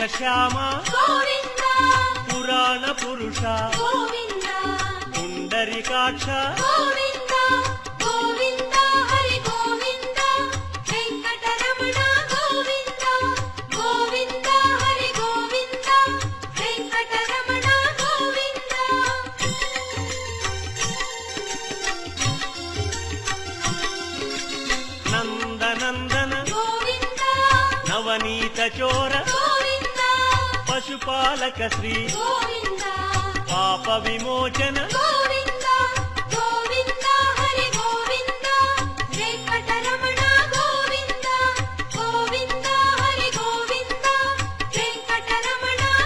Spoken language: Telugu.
శ్యామ గోవింద పురాణ పురుష గోవింద పుండరీకాక్ష గోవింద గోవింద హరి గోవింద వెంకటరమణ గోవింద గోవింద హరి గోవింద వెంకటరమణ గోవింద నందనందన గోవింద నవనీత చోర గోవింద పశుపాలక శ్రీ గోవింద పాప విమోచన గోవింద